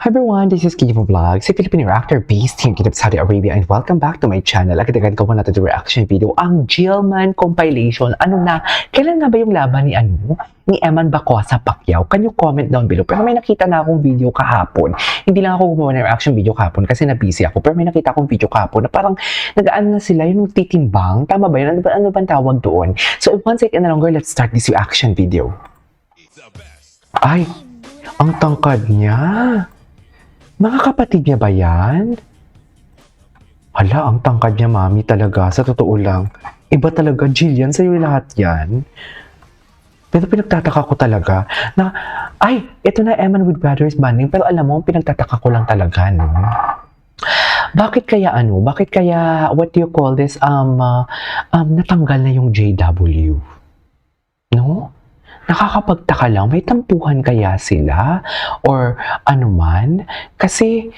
Hi everyone, this is Kivo Vlog, si Filipino actor based here in Saudi Arabia, and welcome back to my channel. Agad-agad gawa natin yung reaction video, ang Jillman compilation. Ano na, kailan nga ba yung laban ni Eman Bacosa Pacquiao? Can you comment down below? Pero may nakita na akong video kahapon. Hindi lang ako gumawa ng reaction video kahapon kasi na-busy ako. Pero may nakita akong video kahapon na parang nagaan na sila yung titimbang. Tama ba yun? Ano bang tawag doon? So, one second na longer, let's start this reaction video. Ay, ang tangkad niya. Mga kapatid niya ba yan? Hala, ang tangkad niya, mami, talaga. Sa totoo lang. Iba talaga, Jillian, sa'yo lahat yan. Pero pinagtataka ko talaga na, ay, ito na Eman with Brothers Bonding. Pero alam mo, pinagtataka ko lang talaga, no? Bakit kaya, what do you call this, natanggal na yung JW? No? Nakakapagtaka lang, may tampuhan kaya sila? Or ano man? Kasi,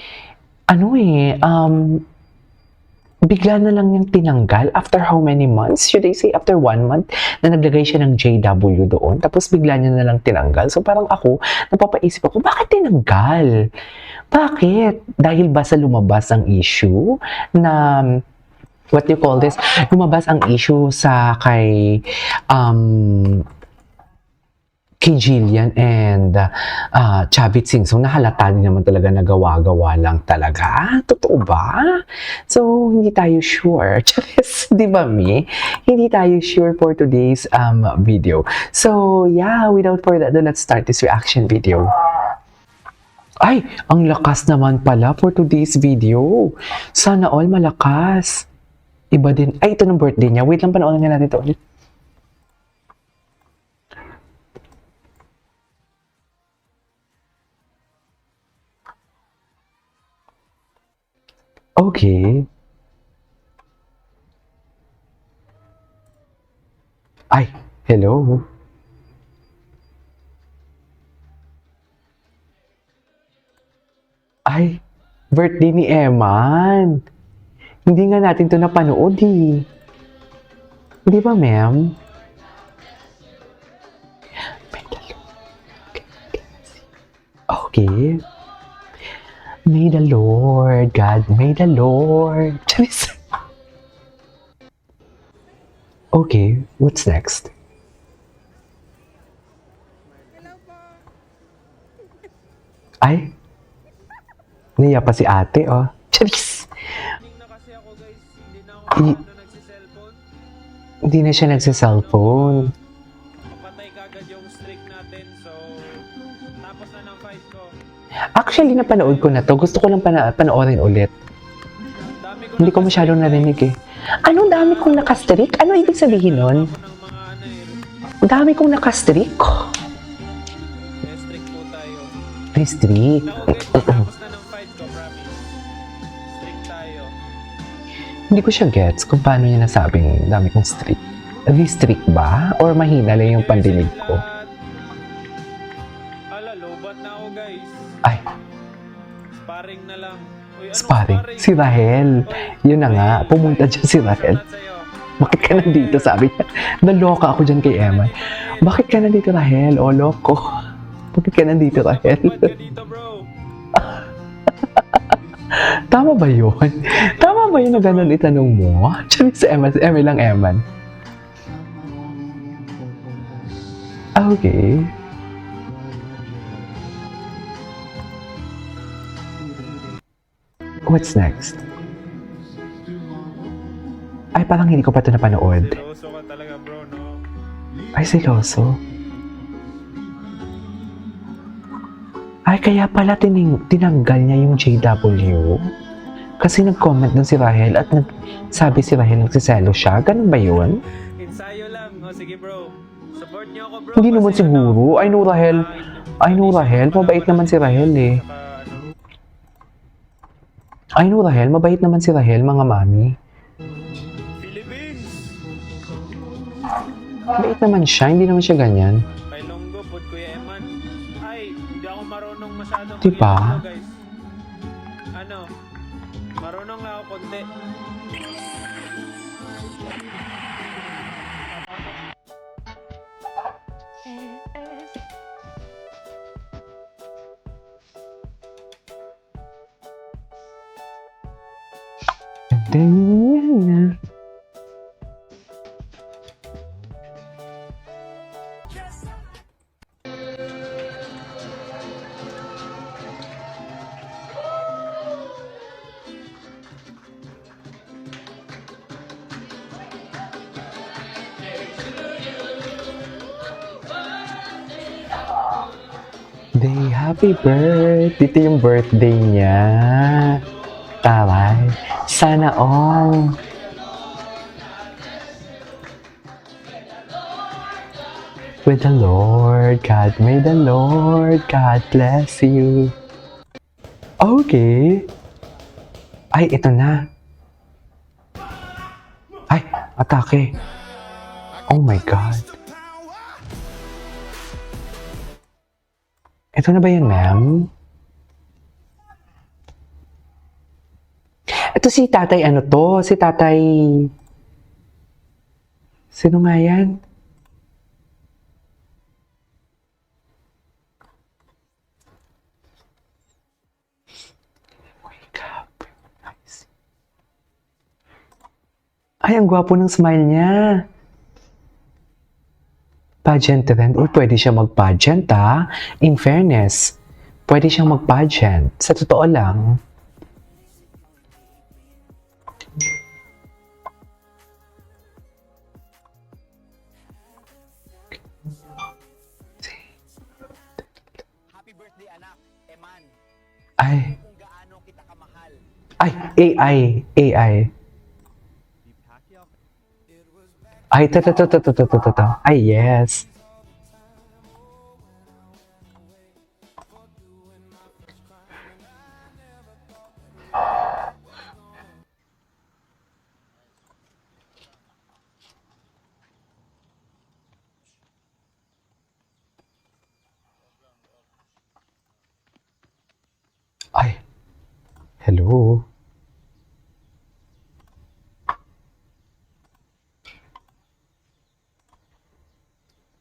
bigla na lang yung tinanggal after how many months? Should I say after 1 month na naglagay siya ng JW doon, tapos bigla niya na lang tinanggal. So parang ako, napapaisip ako, bakit tinanggal? Bakit? Dahil ba sa lumabas ang issue na what do you call this? Lumabas ang issue sa kay Jillian and Chavit Singson, nahalata din naman talaga na gawa-gawa lang talaga. Totoo ba? So, hindi tayo sure. Charis, di ba, Mi? Hindi tayo sure for today's video. So, yeah, without further ado, let's start this reaction video. Ay, ang lakas naman pala for today's video. Sana all malakas. Iba din. Ay, ito ng birthday niya. Wait lang, panoorin nga natin ito ulit. Okay. Ay, hello. Ay, birthday ni Eman. Hindi nga natin to napanood eh. Di ba, ma'am? Okay. May the Lord, God, may the Lord. Charis. Okay, what's next? Ay, niya pa si ate, oh. Charis. Hindi na siya nagsa-cellphone. Patay kagad yung streak natin, so tapos na ng fight ko. Actually, napanood ko na to. Gusto ko lang panoorin ulit. Hindi ko masyadong narinig eh. Anong dami kong nakastrik? Ano ibig sabihin nun? Dami kong nakastrik? May streak po tayo. May streak. Tapos na ng fight ko, promise. Streak tayo. Hindi ko siya gets kung paano niya nasabing dami kong streak. Streak ba? Or mahina lang yung pandinig ko? Ala, lobat na ako, guys. Ay, Sparring na lang. Uy, ano, sparring. Si Rahel. Yun na nga, pumunta dyan si Rahel. Bakit ka nandito? Sabi niya. Naloka ako dyan kay Emma. Bakit ka nandito, Rahel? O, loko. Bakit ka nandito, Rahel? Ba't ka dito, bro? Tama ba yun? Tama ba yun na ganun itanong mo? Diyan si Emma. Si Emma lang, Eman. Okay. What's next? Ay, parang hindi ko pa ito napanood. Seryoso ka talaga, bro, no? Ay, seryoso. Ay, kaya pala tinanggal niya yung JW. Kasi nag-comment dun si Rahel at sabi si Rahel nagsiselo siya. Ganun ba yun? Ensayo lang. O, sige, bro. Support niyo ako, bro. Hindi naman Kasi, siguro. I know Rahel. I know Rahel. Mabait naman si Rahel eh. I know Rahel. Mabait naman si Rahel, mga mami. Philippines! Mabait naman siya. Hindi naman siya ganyan. Kay Longgo, pod Kuya Eman. Ay, hindi ako marunong masyadong Diba? Kuya Longgo, guys. Ano? Marunong lang ako konti. Ganyan. Day, happy birthday. Dito yung birthday niya. Taray. Sana all. With the Lord, God, may the Lord, God bless you. Okay. Ay, ito na. Ay, atake. Oh my God. Ito na ba yun, ma'am? Ito si tatay, ano to? Si tatay... Sino nga yan? Wake up. Nice. Ay, ang gwapo ng smile niya. Pageant event. Or pwede siya mag-pageant, ha? In fairness, pwede siyang mag-pageant. Sa totoo lang. Happy birthday anak, Eman. Ay. Kung gaano kita kamahal. Ay, AI. AI. Ay, ito. Ay, yes. Ay. Hello.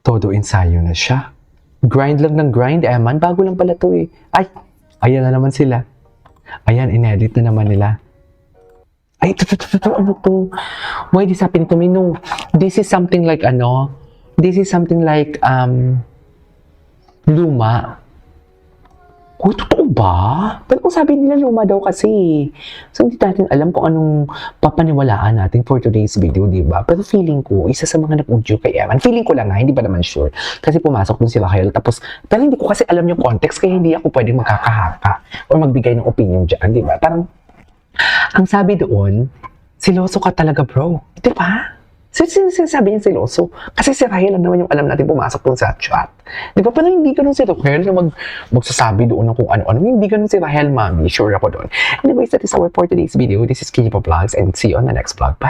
Todo ensayo na siya. Grind lang ng grind, Eman. Bago lang pala to eh. Ay, ayan na naman sila. Ayan, inedit na naman nila. Ay, ito, ano to? Why this happening to me? No, this is something like, luma. Oh, totoo ba? Pero kung sabi nila luma daw kasi. So, hindi natin alam kung anong papaniwalaan natin for today's video, di ba? Pero feeling ko, isa sa mga nag-audio kay Eman, feeling ko lang nga, hindi pa naman sure. Kasi pumasok dun si Rahel, tapos, pero hindi ko kasi alam yung context, kaya hindi ako pwedeng magkakahaka o magbigay ng opinion dyan, di ba? Parang, ang sabi doon, siloso ka talaga, bro. Di ba? Sinasabi niya siloso. Kasi si Rahel lang naman yung alam natin pumasok dun sa chat. Di ba? Pero hindi ganun si Rahel na magsasabi doon ng kung ano-ano. Hindi ganun si Rahel, mami. Sure ako doon. Anyways, that is our for today's video. This is Kijipa Vlogs and see you on the next vlog. Bye!